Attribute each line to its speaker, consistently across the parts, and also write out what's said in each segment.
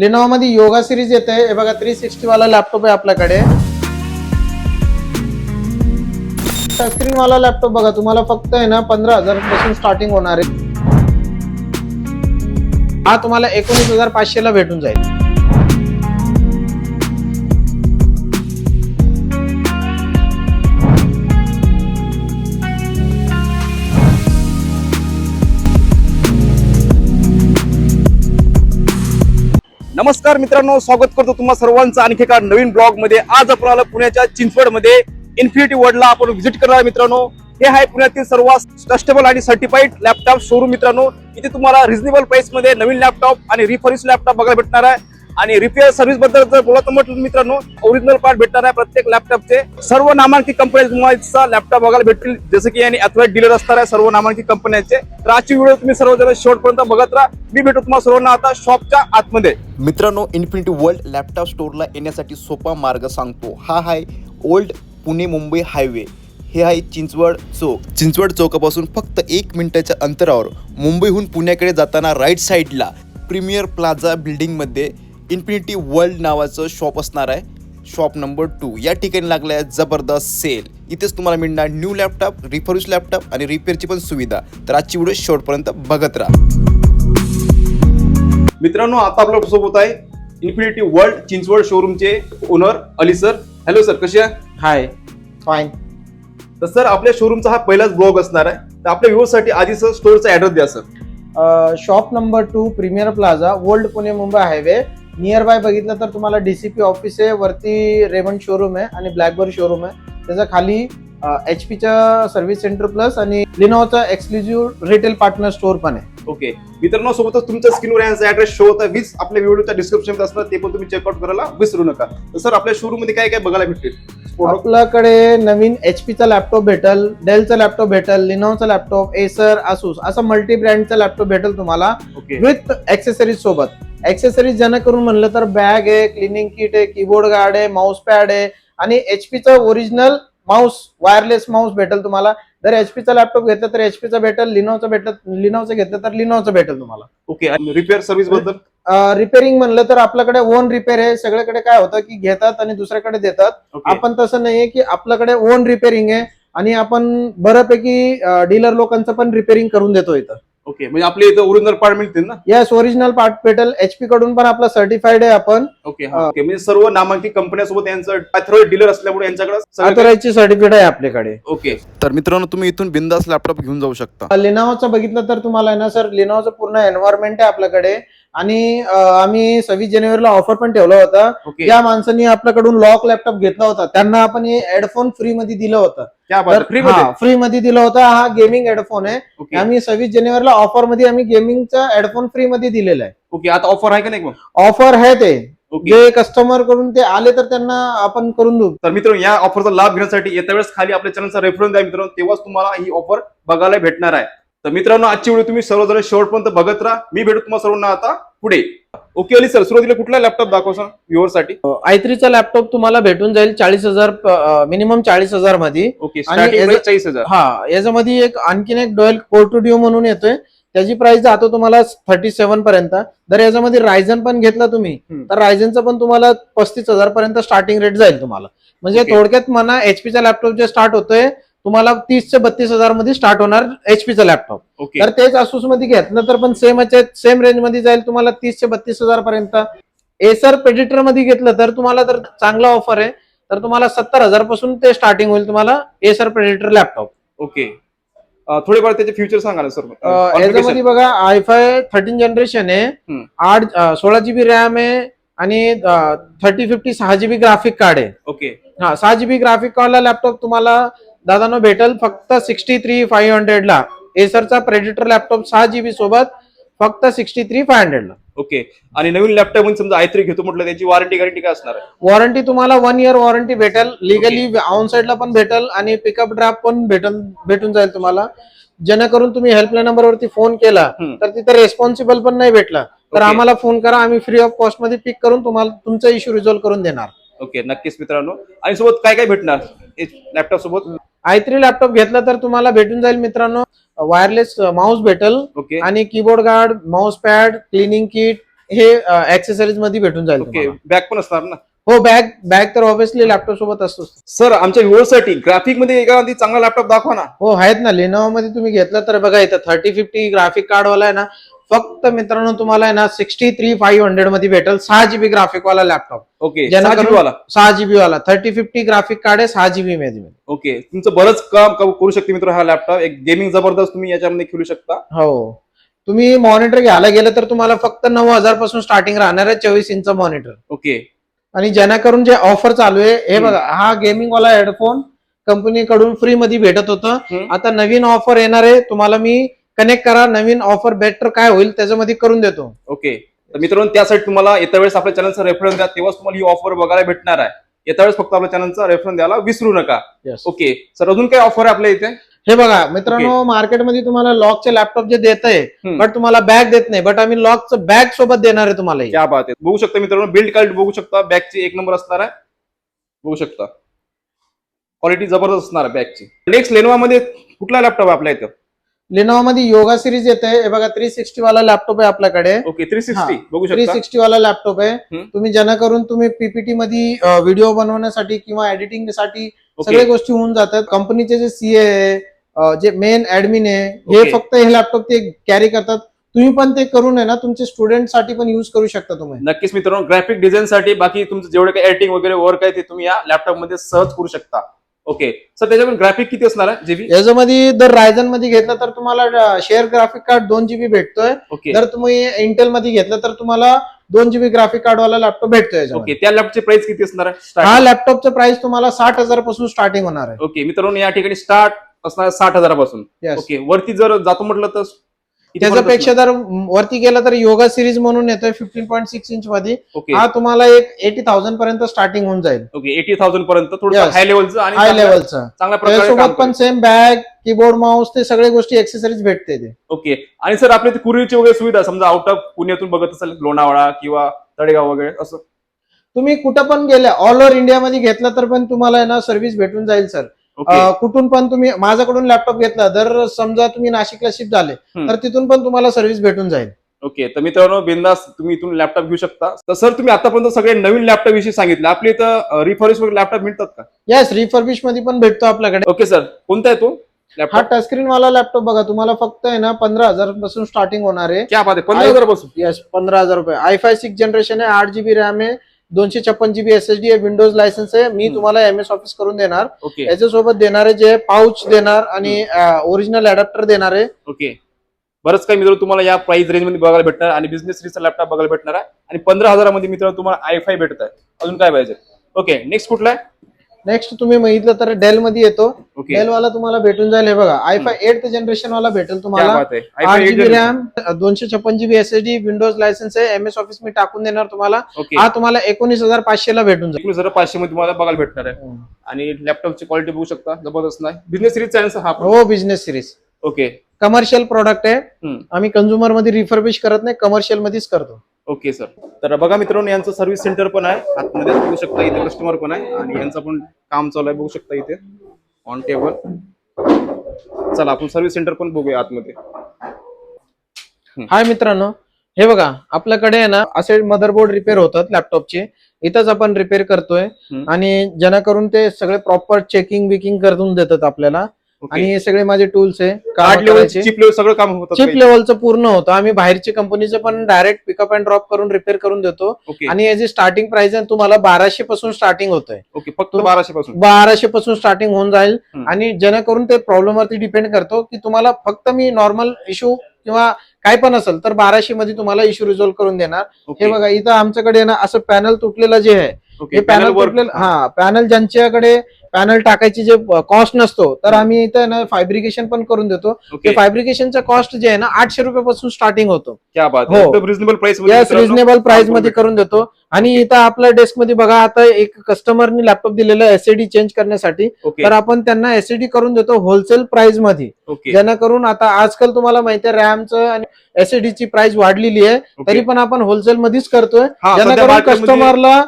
Speaker 1: Lenovo मध्ये yoga series येते हे बघा 360 वाला लॅपटॉप आहे आपल्याकडे. टच स्क्रीन वाला लॅपटॉप बघा तुम्हाला फक्त आहे ना 15,000 पासून स्टार्टिंग होणार आहे. हा तुम्हाला 19,500 ला भेटून जाईल.
Speaker 2: नमस्कार मित्रांनो, स्वागत करतो तुम्हा सर्वांचं आणखी एका नवीन ब्लॉग मध्ये. आज आपण आलो पुण्याच्या चिंचवड मध्ये इन्फिनिटी वर्ल्डला आपण व्हिजिट करणार आहे. मित्रांनो, हे आहे पुण्यातील सर्वात ट्रस्टेबल आणि सर्टिफाईड लॅपटॉप शोरूम. मित्रांनो, इथे तुम्हाला रिझनेबल प्राइस मध्ये नवीन लॅपटॉप आणि रिफर्बिश लॅपटॉप बघायला भेटणार आहे. आणि रिपेअर सर्व्हिस बद्दल जर बोलायचं म्हटलं मित्रांनो, ओरिजिनल पार्ट भेटणार आहे प्रत्येक लॅपटॉपचे. सर्व नामांकित कंपन्या तुम्हाला लॅपटॉप बघायला भेटतील, जसं की आणि अथॉराइज्ड डीलर असणार आहे सर्व नामांकित कंपन्यांचे. तर आजची व्हिडिओ तुम्ही सर्वजण शेवटपर्यंत बघत राहा. मी भेटू तुम्हाला सर्वांना आता शॉपच्या आतमध्ये.
Speaker 3: मित्रांनो, इन्फिनिटी वर्ल्ड लॅपटॉप स्टोअरला येण्यासाठी सोपा मार्ग सांगतो. हा आहे ओल्ड पुणे मुंबई हायवे. हे आहे चिंचवड चौक. चिंचवड चौकापासून फक्त 1 मिनिटाच्या अंतरावर मुंबईहून पुण्याकडे जाताना राईट साईडला प्रीमियर प्लाझा बिल्डिंगमध्ये इन्फिनिटी वर्ल्ड नावाचं शॉप असणार आहे. शॉप नंबर 2 या ठिकाणी लागलं आहे जबरदस्त सेल. इथेच तुम्हाला मिळणार न्यू लॅपटॉप, रिफर्बिश लॅपटॉप आणि रिपेअरची पण सुविधा. तर आजची व्हिडिओ शेवटपर्यंत बघत राहा.
Speaker 2: मित्रांनो, आता आपल्या सोबत आहे इन्फिनिटी वर्ल्ड चिंचवड शोरूमचे owner Ali sir. Hello sir, कसे आहे?
Speaker 1: हाय, फाईन.
Speaker 2: तर सर, आपल्या शोरूमचा हा पहिलाच ब्लॉग असणार आहे. तर आपल्या व्ह्यूअर्ससाठी आधी सर स्टोअरचा ऍड्रेस द्या sir.
Speaker 1: Shop number 2 premier plaza, old Pune Mumbai highway. Nearby बघितलं तर तुम्हाला डीसीपी ऑफिस आहे, वरती रेमंड शोरूम आहे आणि ब्लॅकबर्ड शोरूम आहे. त्याच्या खाली HP सर्व्हिस सेंटर प्लस आणि लिनोचा एक्सक्लुझिव्ह रिटेल पार्टनर स्टोअर पण आहे.
Speaker 2: ओके मित्रांनो, सोबतच तुमच्या स्क्रीनवर यांचा ऍड्रेस शो होता. वीस आपल्या व्हिडिओच्या डिस्क्रिप्शन मध्ये असणार, ते पण तुम्ही चेकआउट करायला विसरू नका. तर सर, आपल्या शोरूम मध्ये काय काय बघायला भेटेल?
Speaker 1: आपल्याकडे नवीन HPचा लॅपटॉप भेटेल, डेलचा लॅपटॉप भेटेल, लिनोचा लॅपटॉप, एसर, आसूस असं मल्टी ब्रँडचा लॅपटॉप भेटेल तुम्हाला विथ एक्सेसरीज सोबत. एक्सेसरीज ज्यांना करून म्हणलं तर बॅग आहे, क्लिनिंग किट आहे, कीबोर्ड गार्ड आहे, माऊस पॅड आहे आणि HPचा ओरिजिनल माऊस, वायरलेस माऊस भेटेल तुम्हाला. जर HPचा लॅपटॉप घेतला तर HPचा भेटेल, लिनोचा भेटेल, लिनोचा घेतला तर लिनोचा भेटेल तुम्हाला.
Speaker 2: ओके, आणि रिपेअर सर्व्हिस बद्दल?
Speaker 1: रिपेअरिंग म्हणलं तर आपल्याकडे ओन रिपेअर आहे. सगळ्याकडे काय होतं की घेतात आणि दुसऱ्याकडे देतात. आपण तसं नाहीये की आपल्याकडे ओन रिपेअरिंग आहे आणि आपण बऱ्यापैकी डीलर लोकांचं पण रिपेअरिंग करून देतो इथं.
Speaker 2: ओके, म्हणजे आपले इथं ओरिजिनल पार्ट मिळतील ना?
Speaker 1: यस, ओरिजिनल पार्ट भेटेल. HP कडून पण आपला सर्टिफाईड आहे आपण.
Speaker 2: ओके, म्हणजे सर्व नामांकित कंपन्यांसोबत यांचं अथॉराइज्ड डीलर असल्यामुळे यांच्याकडे
Speaker 1: अथॉराइजची सर्टिफिकेट आहे आपल्याकडे.
Speaker 2: ओके,
Speaker 3: तर मित्रांनो, तुम्ही इथून बिंदास लॅपटॉप घेऊन जाऊ शकता.
Speaker 1: लिनोवाचं बघितलं तर तुम्हाला आहे ना सर, लिनोवाचं पूर्ण एन्व्हायरमेंट आहे आपल्याकडे आणि आम्ही 26 जानेवारीला ऑफर पण ठेवला होता. ज्या माणसांनी आपल्याकडून लॉक लॅपटॉप घेतला होता त्यांना आपण हे हेडफोन फ्री मध्ये दिलं होतं. फ्री मध्ये दिलं होतं. हा गेमिंग हेडफोन आहे. आम्ही 26 जानेवारीला ऑफर मध्ये आम्ही गेमिंगचा हेडफोन फ्री मध्ये दिलेला आहे.
Speaker 2: ओके, आता ऑफर आहे का नाही?
Speaker 1: ऑफर आहे ते जे कस्टमर कडून ते आले तर त्यांना आपण करून देऊ.
Speaker 2: तर मित्रांनो, या ऑफरचा लाभ घेण्यासाठी येत्या वेळेस खाली आपल्या चॅनलचा रेफरन्स द्या मित्रांनो, तेव्हाच तुम्हाला ही ऑफर बघायला भेटणार आहे. तर मित्रांनो, आजची व्हिडिओ तुम्ही सर्वजण शेवटपर्यंत बघत राहा. मी भेटू तुम्हाला सर्वांना आता पुढे. ओके अली सर, सुरुवातीला कुठला लॅपटॉप दाखवा सर व्ह्यूअरसाठी?
Speaker 1: i3चा लॅपटॉप तुम्हाला भेटून जाईल 40,000, मिनिमम 40,000 मध्ये.
Speaker 2: Okay, starting price 40,000.
Speaker 1: हा, याच्यामध्ये एक आणखीन एक डोएल कोर टू ड्यू म्हणून येतोय. त्याची प्राइस जातो तुम्हाला 37 पर्यंत. जर याच्यामध्ये रायझन पण घेतला तुम्ही तर रायझनचं पण तुम्हाला 35,000 पर्यंत स्टार्टिंग रेट जाईल तुम्हाला. म्हणजे थोडक्यात म्हणा, HPचा लॅपटॉप जे स्टार्ट होतोय तुम्हाला 30 ते 32,000 मध्ये स्टार्ट होणार HPचा लॅपटॉप. तर तेच आसूस मध्ये घेतलं तर पण सेम रेंज मध्ये जाईल तुम्हाला 30 ते 32,000 पर्यंत. एसर प्रेडिटर मध्ये घेतलं तर तुम्हाला तर चांगला ऑफर आहे, तर तुम्हाला 70,000 पासून ते स्टार्टिंग होईल तुम्हाला एसर प्रेडिटर लॅपटॉप.
Speaker 2: ओके, थोडेफार त्याचे फ्युचर सांगा ना सर.
Speaker 1: याच्यामध्ये बघा i5 13 जनरेशन आहे, 16GB रॅम आहे आणि 3050 6GB ग्राफिक कार्ड आहे.
Speaker 2: ओके,
Speaker 1: 6GB ग्राफिक कार्डला लॅपटॉप तुम्हाला दादानो भेटेल फक्त 63,500 ला. एसरचा प्रेडिटर लॅपटॉप 6GB सोबत फक्त 63,500 ला.
Speaker 2: ओके, आणि नवीन लॅपटॉप मध्ये समजा i3 घेतो म्हटलं, त्याची वॉरंटी गॅरंटी काय असणार आहे?
Speaker 1: वॉरंटी तुम्हाला 1 इयर वॉरंटी भेटेल. लिगली ऑन साइडला पण भेटेल आणि पिकअप ड्रॉप पण भेटून जाईल तुम्हाला. जेणेकरून तुम्ही हेल्पलाईन नंबरवरती फोन केला तर तिथे रेस्पॉन्सिबल पण नाही भेटला तर आम्हाला फोन करा, आम्ही फ्री ऑफ कॉस्ट मध्ये पिक करून तुम्हाला तुमचा इश्यू रिझॉल्व्ह करून देणार.
Speaker 2: ओके, नक्कीच मित्रांनो. आणि सोबत काय काय भेटणार लॅपटॉप सोबत?
Speaker 1: i3 लॅपटॉप घेतला तर तुम्हाला भेटून जाईल मित्रांनो वायरलेस माऊस भेटेल आणि keyboard guard, Mouse pad, cleaning kit, हे ऍक्सेसरीज मध्ये भेटून जाईल
Speaker 2: ओके,
Speaker 1: तुम्हाला.
Speaker 2: बॅग पण असणार ना?
Speaker 1: हो, बॅग तर ऑब्व्हियसली लॅपटॉप सोबत असतोच.
Speaker 2: सर आमच्या व्ह्युअर्ससाठी ग्राफिक मध्ये एखादी चांगला लॅपटॉप दाखवा ना.
Speaker 1: हो, आहेत ना. लेनोव्हो मध्ये तुम्ही घेतलं तर बघा, इथं 3050 ग्राफिक कार्ड वाला आहे ना, फक्त मित्रांनो तुम्हाला आहे ना 63500 मध्ये भेटेल. 6 GB ग्राफिक वाला लॅपटॉप.
Speaker 2: ओके,
Speaker 1: ज्यानं
Speaker 2: 6 GB वाला.
Speaker 1: 6 GB वाला 3050 ग्राफिक कार्ड आहे 6 GB मध्ये.
Speaker 2: ओके, तुमचं बरंच काम करू शकते मित्र हा लॅपटॉप. एक गेमिंग जबरदस्त तुम्ही याच्यामध्ये खेळू शकता.
Speaker 1: हो, तुम्ही मॉनिटर घ्यायला गेलं तर तुम्हाला फक्त 9000 पासून स्टार्टिंग राहणार आहे 24 इंच मॉनिटर.
Speaker 2: ओके,
Speaker 1: आणि ज्याच्याकरून जे ऑफर चालू आहे हे बघा, हा गेमिंग वाला हेडफोन कंपनीकडून फ्री मध्ये भेटत होतं. आता नवीन ऑफर येणार आहे, तुम्हाला मी कनेक्ट करा, नवीन ऑफर बेटर काय होईल त्याच्यामध्ये करून देतो.
Speaker 2: ओके. तर मित्रांनो त्यासाठी तुम्हाला येत्या वेळेस आपल्या चॅनलचा रेफरन्स द्या, तेव्हाच तुम्हाला ही ऑफर बघायला भेटणार आहे. येत्या वेळेस फक्त आपल्या चॅनलचा रेफरन्स द्यायला विसरू नका.
Speaker 1: Yes.
Speaker 2: ओके सर, अजून काय ऑफर आहे आपल्या इथे?
Speaker 1: हे बघा मित्रांनो, मार्केटमध्ये तुम्हाला लॉकचे लॅपटॉप जे देत आहे बट तुम्हाला बॅग देत नाही, बट आम्ही लॉकचं बॅग सोबत देणार आहे तुम्हाला.
Speaker 2: क्या बात आहे. बघू शकता मित्रांनो, बिल्ड क्वालिटी बघू शकता, बॅगची एक नंबर असणार आहे. बघू शकता क्वालिटी जबरदस्त असणार आहे बॅगची. नेक्स्ट लेनोवा मध्ये कुठला लॅपटॉप आहे आपल्या इथं?
Speaker 1: लेनोव्हो मध्ये योगा सिरीज येते. हे बघा 360 वाला लॅपटॉप आहे आपल्याकडे.
Speaker 2: ओके, 360 बघू शकता.
Speaker 1: 360 वाला लॅपटॉप आहे. तुम्ही ज्याच्याकरून तुम्ही पीपीटी मध्ये व्हिडिओ बनवण्यासाठी किंवा एडिटिंग साठी सगळ्या गोष्टी होऊन जातात. कंपनीचे जे सीए आहे, जे मेन ऍडमिन आहे, हे
Speaker 2: Okay.
Speaker 1: फक्त हे लॅपटॉप ते कॅरी करतात. तुम्ही पण ते करून आहे ना तुमच्या स्टुडंट साठी पण युज करू शकता तुम्ही.
Speaker 2: नक्कीच मित्रांनो, ग्राफिक डिझाईन साठी बाकी तुमचं जेवढे काही एडिटिंग वगैरे वर्क आहे ते तुम्ही या लॅपटॉप मध्ये सहज करू शकता. ओके सर, त्याच्यामध्ये ग्राफिक किती असणार आहे जीबी?
Speaker 1: याच्यामध्ये जर रायझन मध्ये घेतलं तर तुम्हाला शेअर ग्राफिक कार्ड 2 GB भेटतोय.
Speaker 2: ओके,
Speaker 1: जर तुम्ही इंटेल मध्ये घेतलं तर तुम्हाला 2 GB ग्राफिक कार्ड वाला लॅपटॉप भेटतोय.
Speaker 2: ओके, त्या लॅपटॉपची प्राइस किती असणार आहे?
Speaker 1: हा लॅपटॉपचं प्राइस तुम्हाला 60,000 पासून स्टार्टिंग होणार आहे.
Speaker 2: ओके मित्रांनो, या ठिकाणी स्टार्ट असणार 60,000 पासून.
Speaker 1: Yes.
Speaker 2: ओके, वरती जर जातो म्हटलं तर किती पर्यंत
Speaker 1: त्याच्यापेक्षा जर वरती गेला तर योगा सिरीज म्हणून येतोय 15.6 इंच मध्ये.
Speaker 2: असणार? ओके,
Speaker 1: हा तुम्हाला एक 80,000 पर्यंत स्टार्टिंग होऊन जाईल.
Speaker 2: ओके, 80,000 पर्यंत थोडं
Speaker 1: Yes.
Speaker 2: हाय लेवलचं आणि
Speaker 1: हाय लेवलचं.
Speaker 2: चांगल्या प्रकारे
Speaker 1: त्यासोबत
Speaker 2: काम
Speaker 1: पण
Speaker 2: करेल.
Speaker 1: सेम बॅग, कीबोर्ड, माऊस ते सगळ्या गोष्टी एक्सेसरीज भेटते ते.
Speaker 2: ओके, आणि सर आपल्या इथे कुरिअरची वगैरे सुविधा, समजा आउट ऑफ पुण्यातून बघत असेल, लोणावळा किंवा तळेगाव वगैरे असं
Speaker 1: तुम्ही कुठं पण गेले, ऑल ओव्हर इंडियामध्ये घेतलं तर पण तुम्हाला आहे ना सर्व्हिस भेटून जाईल सर.
Speaker 2: ओके,
Speaker 1: कुठून पण तुम्ही माझ्याकडून लॅपटॉप घेतला, जर समजा तुम्ही नाशिकला शिफ्ट झाले तर तिथून पण तुम्हाला सर्व्हिस भेटून जाईल.
Speaker 2: ओके. तर मित्रांनो, बिंदास तुम्ही इथून लॅपटॉप घेऊ शकता. तर सर तुम्ही आतापर्यंत सगळे नवीन लॅपटॉप विषयी सांगितलं, आपल्या इथं रिफर्बिश वगैरे लॅपटॉप मिळतात का?
Speaker 1: यस, रिफर्बिश मध्ये पण भेटतो आपल्याकडे.
Speaker 2: ओके सर, कोणता आहे तो
Speaker 1: हा
Speaker 2: लॅपटॉप?
Speaker 1: टचस्क्रीन वाला लॅपटॉप बघा, तुम्हाला फक्त आहे ना 15,000 पासून स्टार्टिंग होणार आहे.
Speaker 2: क्या बात आहे, 15,000 पासून?
Speaker 1: यस, 15,000 रुपये. i5 6 जनरेशन आहे, 8 GB रॅम आहे, 256 GB SSD आहे, विंडोज लायसन्स आहे. मी तुम्हाला MS ऑफिस करून देणार.
Speaker 2: ओके,
Speaker 1: याच्यासोबत देणार आहे जे पाऊच देणार आणि ओरिजिनल अडॅप्टर देणार आहे.
Speaker 2: ओके. बरंच काही मित्रांनो तुम्हाला या प्राइस रेंज मध्ये बघायला भेटणार आणि बिझनेस सीरीजचा लॅपटॉप बघायला भेटणार आहे आणि 15,000 मध्ये मित्रांनो तुम्हाला i5 भेटत आहे. अजून काय पाहिजे? ओके, नेक्स्ट कुठला आहे?
Speaker 1: नेक्स्ट तुम्ही बघितलं तर डेल मध्ये येतो.
Speaker 2: ओके,
Speaker 1: डेल वाला तुम्हाला भेटून जाईल. हे बघा, i5 8th जनरेशन वाला भेटेल
Speaker 2: क्या
Speaker 1: तुम्हाला.
Speaker 2: बात आहे.
Speaker 1: 8
Speaker 2: i5
Speaker 1: GB RAM, 256 GB SSD, Windows licence आहे, MS ऑफिस मी टाकून देणार तुम्हाला.
Speaker 2: ओके,
Speaker 1: हा तुम्हाला 19,500 ला भेटून जाईल.
Speaker 2: 19,500 मध्ये तुम्हाला बघायला भेटणार आहे आणि लॅपटॉपची क्वालिटी बघू शकता, जबरदस्त नाही. बिझनेस सीरीज चॅनल हा पण.
Speaker 1: हो, business series
Speaker 2: okay,
Speaker 1: commercial product आहे.
Speaker 2: हम्म.
Speaker 1: आम्ही कंझ्युमर मध्ये रिफर्बिश करत नाही, कमर्शियल मध्येच करतो.
Speaker 2: Okay sir. तर बघा मित्रांनो, यांचं सर्व्हिस सेंटर पण आहे आतमध्ये, बघू शकता इथे कस्टमर पण आहे आणि यांचं पण काम चालू आहे, बघू शकता इथे ऑन टेबल. चला आपण सर्व्हिस सेंटर पण बघूया आतमध्ये.
Speaker 1: हाय मित्रांनो, हे बघा आपल्याकडे आहे ना असे मदरबोर्ड रिपेअर होतात लॅपटॉपचे. इथंच आपण रिपेअर करतोय आणि जेणेकरून ते सगळे प्रॉपर चेकिंग बिकिंग करून देतात आपल्याला. आणि हे सगळे माझे टूल्स आहे,
Speaker 2: कार्ड लेवल, चिप लेवल सगळं काम होतं.
Speaker 1: चिप लेवलचं पूर्ण होतं. आम्ही बाहेरच्या कंपनीचं पण डायरेक्ट पिकअप अँड ड्रॉप करून रिपेअर करून देतो.
Speaker 2: ओके,
Speaker 1: आणि याची स्टार्टिंग प्राइस आहे तुम्हाला 1200 पासून स्टार्टिंग होतंय.
Speaker 2: ओके, फक्त 1200 पासून.
Speaker 1: 1200 पासून स्टार्टिंग होऊन जाईल.
Speaker 2: हम्म.
Speaker 1: आणि जेणेकरून ते प्रॉब्लेम वरती डिपेंड करतो की तुम्हाला फक्त मी नॉर्मल इश्यू किंवा काय पण असेल तर 1200 मध्ये तुम्हाला इश्यू रिझॉल्व्ह करून देणार.
Speaker 2: ओके,
Speaker 1: हे बघा इथं आमच्याकडे ना असं पॅनल तुटलेलं जे आहे,
Speaker 2: ओके,
Speaker 1: हे पॅनल
Speaker 2: वर्क.
Speaker 1: तुटलेलं, हा पॅनल ज्यांच्याकडे पॅनल टाकायची जे कॉस्ट नसतो तर आम्ही इथं ना फॅब्रिकेशन पण करून देतो.
Speaker 2: ओके,
Speaker 1: फॅब्रिकेशनचा कॉस्ट जे आहे ना 800 रुपये पासून स्टार्टिंग होतो.
Speaker 2: क्या बात
Speaker 1: हो.
Speaker 2: आहे, एकदम रिझनेबल प्राइस मध्ये.
Speaker 1: यस, रिझनेबल प्राइस मध्ये करून देतो. आणि इथं आपल्या डेस्क मध्ये बघा, आता एक कस्टमरनी लॅपटॉप दिलेलं एसएडी चेंज करण्यासाठी,
Speaker 2: ओके,
Speaker 1: तर आपण त्यांना एसएडी करून देतो होलसेल प्राइस मध्ये.
Speaker 2: ओके,
Speaker 1: जेणेकरून आता आजकाल तुम्हाला माहिती आहे रॅमचं आणि एसएडीची प्राइस वाढलेली आहे,
Speaker 2: ओके.
Speaker 1: तरी पण आपण होलसेल मध्येच करतोय.
Speaker 2: हा, सध्या
Speaker 1: जेणेकरून
Speaker 2: market मध्ये-
Speaker 1: कस्टमरला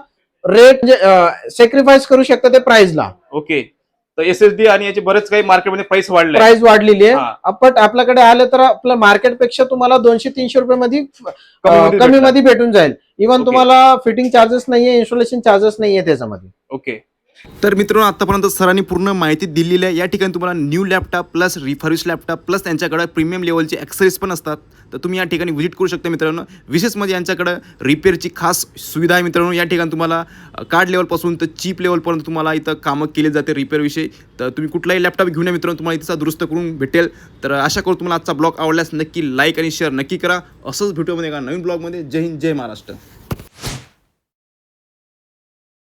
Speaker 1: रेट म्हणजे सॅक्रिफाईस करू शकता ते प्राइसला.
Speaker 2: ओके. तर SSD आणि याचे बरेच काही मार्केटमध्ये प्राइस वाढले आहे.
Speaker 1: प्राइस वाढलेली
Speaker 2: हा.
Speaker 1: आहे. पण आपल्याकडे आलं तर आपलं मार्केटपेक्षा तुम्हाला 200-300 रुपये मध्ये
Speaker 2: कमीमध्ये
Speaker 1: कमी
Speaker 2: भेटणार.
Speaker 1: मध्ये भेटून जाईल. Even
Speaker 2: Okay.
Speaker 1: तुम्हाला फिटिंग चार्जेस नाहीये, इन्स्टॉलेशन चार्जेस नाहीये त्याच्यामध्ये.
Speaker 2: ओके.
Speaker 3: तर मित्रांनो आतापर्यंत सरांनी पूर्ण माहिती दिलेली आहे. या ठिकाणी तुम्हाला new laptop plus refurbish laptop plus त्यांच्याकडे प्रीमियम लेवलचे ॲक्सेसरीज पण असतात. तर तुम्ही या ठिकाणी व्हिजिट करू शकता मित्रांनो. विशेष म्हणजे यांच्याकडं रिपेअरची खास सुविधा आहे मित्रांनो. या ठिकाणी तुम्हाला कार्ड लेवलपासून तर चीप लेवलपर्यंत तुम्हाला इथं कामं केली जाते रिपेअरविषयी. तर तुम्ही कुठलाही लॅपटॉप घेऊन या मित्रांनो, तुम्हाला इथं दुरुस्त करून भेटेल. तर आशा करू तुम्हाला आजचा ब्लॉग आवडल्यास नक्की लाईक आणि शेअर नक्की करा. असंच भेटूमध्ये एका नवीन ब्लॉगमध्ये. जय हिंद, जय महाराष्ट्र.